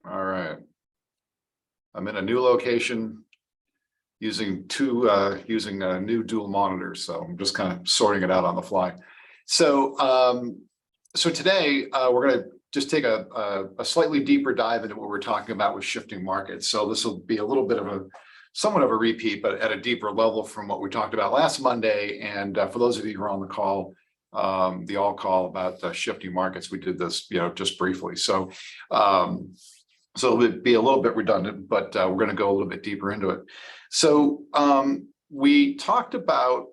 All right. I'm in a new location using new dual monitors, so I'm just kind of sorting it out on the fly. So today we're going to just take a slightly deeper dive into what we're talking about with shifting markets. So this will be a little bit of somewhat of a repeat, but at a deeper level from what we talked about last Monday. And for those of you who are on the call, the all call about shifting markets, we did this, just briefly. So it'll be a little bit redundant, but we're going to go a little bit deeper into it. So we talked about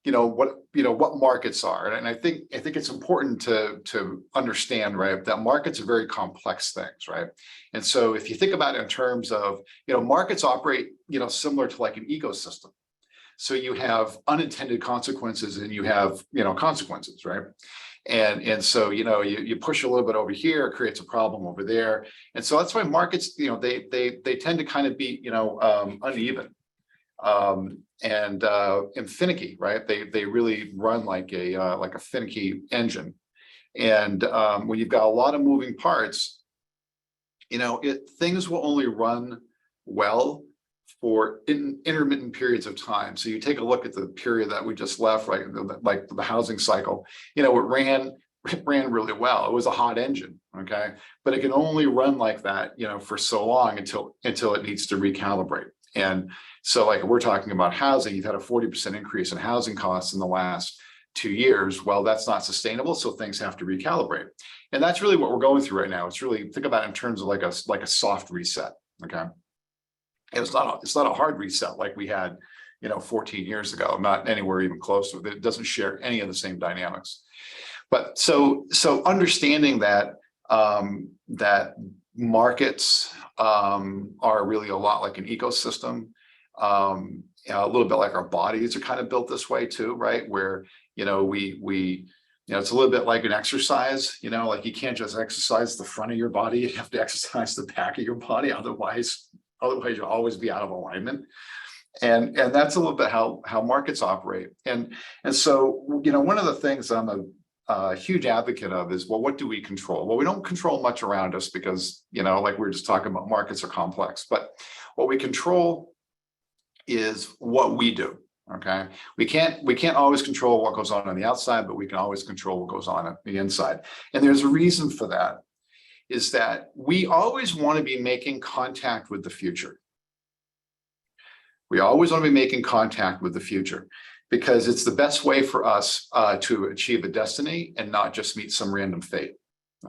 what markets are, and I think it's important to understand, right, that markets are very complex things, right? And so if you think about it in terms of markets operate similar to like an ecosystem. So you have unintended consequences and you have consequences, right? And so you push a little bit over here, it creates a problem over there, and so that's why markets they tend to kind of be uneven and finicky, right? They really run like a finicky engine, and when you've got a lot of moving parts, things will only run well for intermittent periods of time. So you take a look at the period that we just left, right? Like the housing cycle, it ran really well. It was a hot engine, okay? But it can only run like that, for so long until it needs to recalibrate. And so like we're talking about housing, you've had a 40% increase in housing costs in the last 2 years. Well, that's not sustainable. So things have to recalibrate. And that's really what we're going through right now. It's really, think about it in terms of like a soft reset, okay? It's not a hard reset like we had, 14 years ago, not anywhere even close to it. It doesn't share any of the same dynamics. But so understanding that that markets are really a lot like an ecosystem, a little bit like our bodies are kind of built this way too, right? Where we it's a little bit like an exercise, like you can't just exercise the front of your body, you have to exercise the back of your body, otherwise you'll always be out of alignment. And that's a little bit how markets operate. And so, one of the things I'm a huge advocate of is, well, what do we control? Well, we don't control much around us because, like we were just talking about, markets are complex, but what we control is what we do. Okay. We can't always control what goes on the outside, but we can always control what goes on the inside. And there's a reason for that. Is that we always want to be making contact with the future. We always want to be making contact with the future because it's the best way for us to achieve a destiny and not just meet some random fate.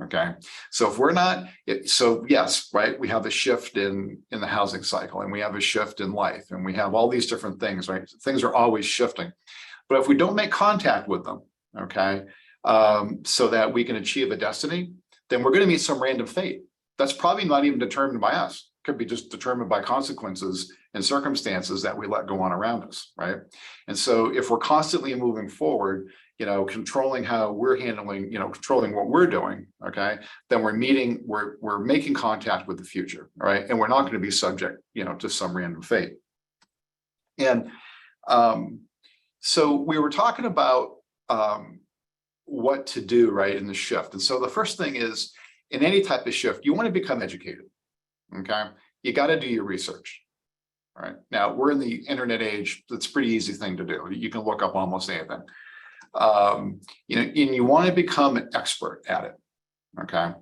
Okay. So if we're not, so yes, right, we have a shift in the housing cycle, and we have a shift in life, and we have all these different things, right? Things are always shifting. But if we don't make contact with them, okay, so that we can achieve a destiny, then we're going to meet some random fate. That's probably not even determined by us. It could be just determined by consequences and circumstances that we let go on around us, right? And so if we're constantly moving forward, controlling how we're handling, controlling what we're doing, okay, then we're making contact with the future, all right? And we're not going to be subject, to some random fate. And so we were talking about what to do, right, in the shift. And so the first thing is, in any type of shift, you want to become educated, okay? You got to do your research, all right? Now, we're in the internet age. It's a pretty easy thing to do. You can look up almost anything. And you want to become an expert at it, okay?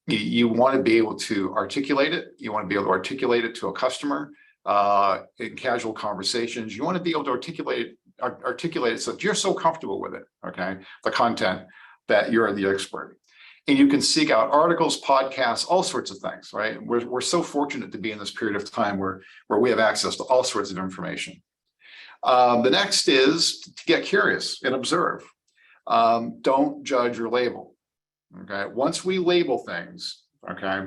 You want to be able to articulate it. You want to be able to articulate it to a customer in casual conversations. You want to be able to articulate it so that you're so comfortable with it, okay, the content, that you're the expert. And you can seek out articles, podcasts, all sorts of things, right? We're so fortunate to be in this period of time where we have access to all sorts of information. The next is to get curious and observe. Don't judge or label, okay? Once we label things, okay,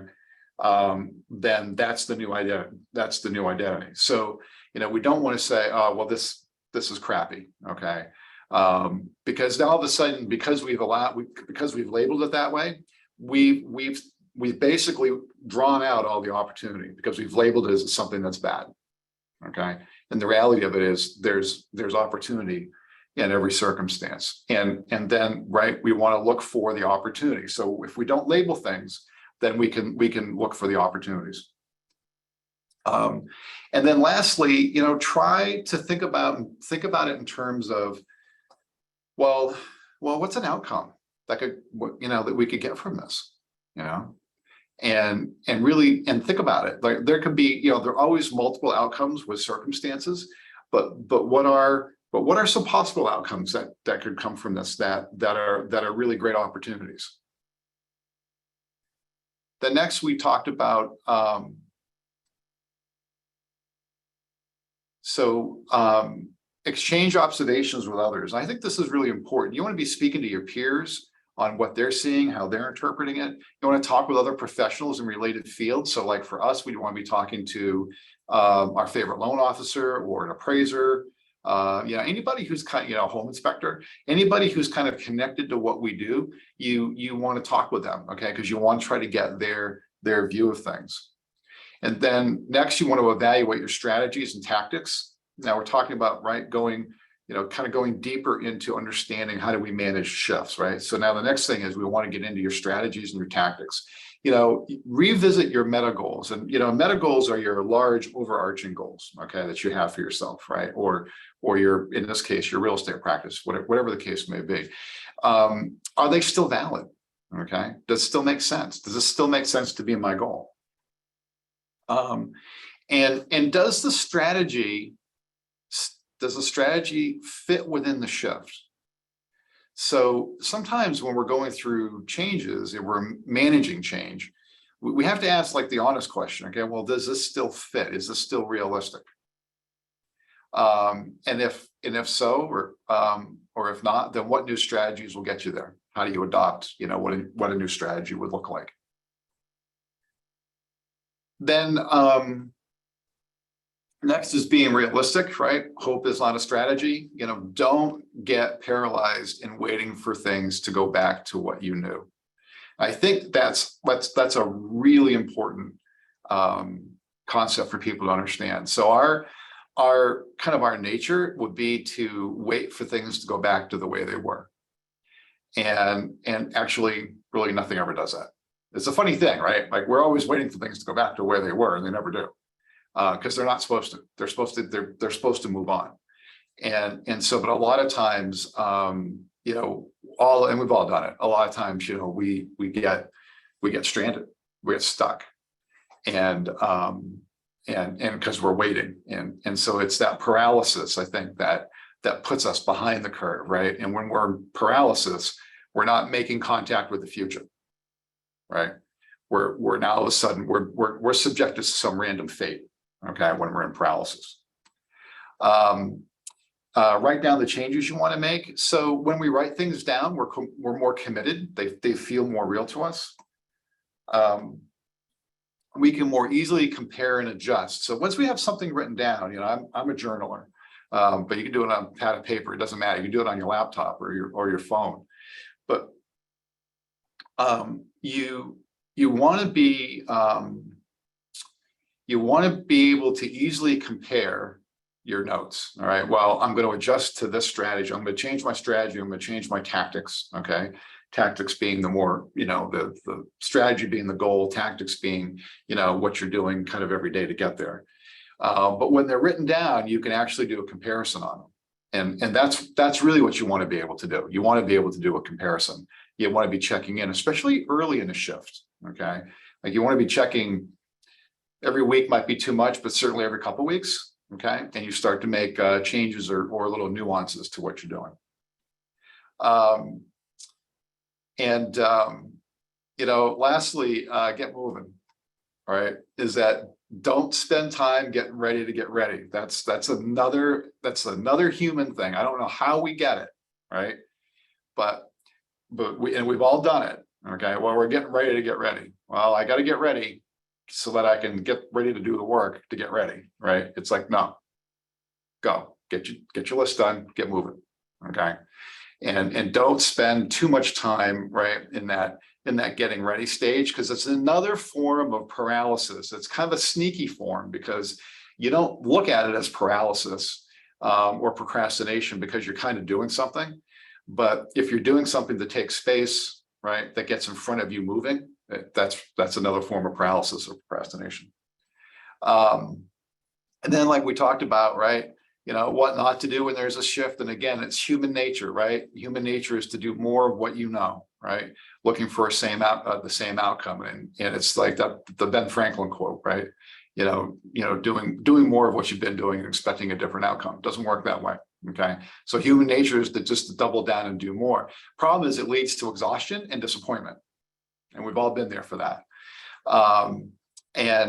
then that's the new idea. That's the new identity. So, we don't want to say, oh, well, this is crappy, okay? Because now all of a sudden, because we've labeled it that way, we've basically drawn out all the opportunity because we've labeled it as something that's bad, okay? And the reality of it is there's opportunity in every circumstance. And then, right, we want to look for the opportunity. So if we don't label things, then we can look for the opportunities. And then lastly, you know, try to think about it in terms of, well, what's an outcome that could, you know, that we could get from this, you know, and really, and think about it. Like there could be, you know, there are always multiple outcomes with circumstances, but what are some possible outcomes that could come from this that are really great opportunities? The next we talked about, exchange observations with others. I think this is really important. You want to be speaking to your peers on what they're seeing, how they're interpreting it. You want to talk with other professionals in related fields. So like for us, we want to be talking to our favorite loan officer or an appraiser, you know, anybody who's kind of, you know, home inspector, anybody who's kind of connected to what we do, you want to talk with them, okay? Because you want to try to get their view of things. And then next, you want to evaluate your strategies and tactics. Now we're talking about, right, going, you know, kind of going deeper into understanding how do we manage shifts, right? So now the next thing is we want to get into your strategies and your tactics. You know, revisit your meta goals. And, you know, meta goals are your large overarching goals, okay, that you have for yourself, right? Or your, in this case, your real estate practice, whatever the case may be. Are they still valid? Okay. Does it still make sense? Does this still make sense to be my goal? And does the strategy fit within the shift? So sometimes when we're going through changes and we're managing change, we have to ask like the honest question, okay, well, does this still fit? Is this still realistic? And if so, or if not, then what new strategies will get you there? How do you adopt, you know, what a new strategy would look like? Then next is being realistic, right? Hope is not a strategy. You know, don't get paralyzed in waiting for things to go back to what you knew. I think that's a really important concept for people to understand. So our kind of our nature would be to wait for things to go back to the way they were. And actually, really nothing ever does that. It's a funny thing, right? Like we're always waiting for things to go back to where they were, and they never do, because they're not supposed to. They're supposed to move on, and so. But a lot of times, you know, and we've all done it. A lot of times, you know, we get stranded, we get stuck, and because we're waiting, and so it's that paralysis. I think that puts us behind the curve, right? And when we're in paralysis, we're not making contact with the future. Right, we're now all of a sudden we're subjected to some random fate. Okay, when we're in paralysis, write down the changes you want to make. So when we write things down, we're more committed. They feel more real to us. We can more easily compare and adjust. So once we have something written down, you know, I'm a journaler, but you can do it on a pad of paper. It doesn't matter. You can do it on your laptop or your phone, but you want to be able to easily compare your notes. All right. Well, I'm going to adjust to this strategy. I'm going to change my strategy. I'm going to change my tactics. Okay. Tactics being the more, you know, the strategy being the goal, tactics being, you know, what you're doing kind of every day to get there. But when they're written down, you can actually do a comparison on them. And that's really what you want to be able to do. You want to be able to do a comparison. You want to be checking in, especially early in a shift. Okay. Like you want to be checking every week, might be too much, but certainly every couple of weeks. Okay. And you start to make changes or little nuances to what you're doing. You know, lastly, get moving. All right. Is that don't spend time getting ready to get ready. That's another human thing. I don't know how we get it. Right. But we've all done it. Okay. Well, we're getting ready to get ready. Well, I got to get ready so that I can get ready to do the work to get ready. Right. It's like, no, go get your list done, get moving. Okay. And don't spend too much time, right, in that getting ready stage, because it's another form of paralysis. It's kind of a sneaky form because you don't look at it as paralysis, or procrastination because you're kind of doing something. But if you're doing something that takes space, right, that gets in front of you moving, that's another form of paralysis or procrastination. And then, like we talked about, right, what not to do when there's a shift. And again, it's human nature, right? Human nature is to do more of what you know, right? Looking for the same outcome. And it's like the Ben Franklin quote, right? Doing more of what you've been doing and expecting a different outcome. It doesn't work that way. Okay. So human nature is to double down and do more. Problem is it leads to exhaustion and disappointment. And we've all been there for that. And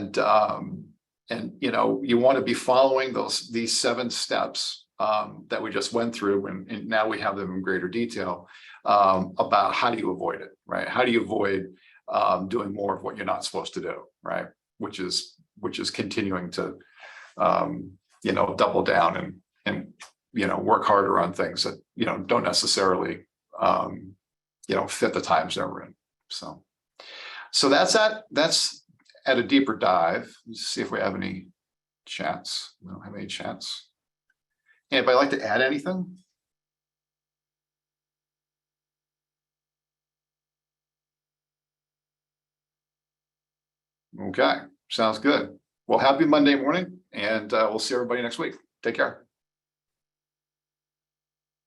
you want to be following these 7 steps that we just went through, and now we have them in greater detail about how do you avoid it, right? How do you avoid doing more of what you're not supposed to do, right? Which is continuing to double down and work harder on things that don't necessarily fit the times that we're in. So that's at a deeper dive. Let's see if we have any chats. We don't have any chats. Anybody like to add anything? Okay, sounds good. Well, happy Monday morning, and we'll see everybody next week. Take care.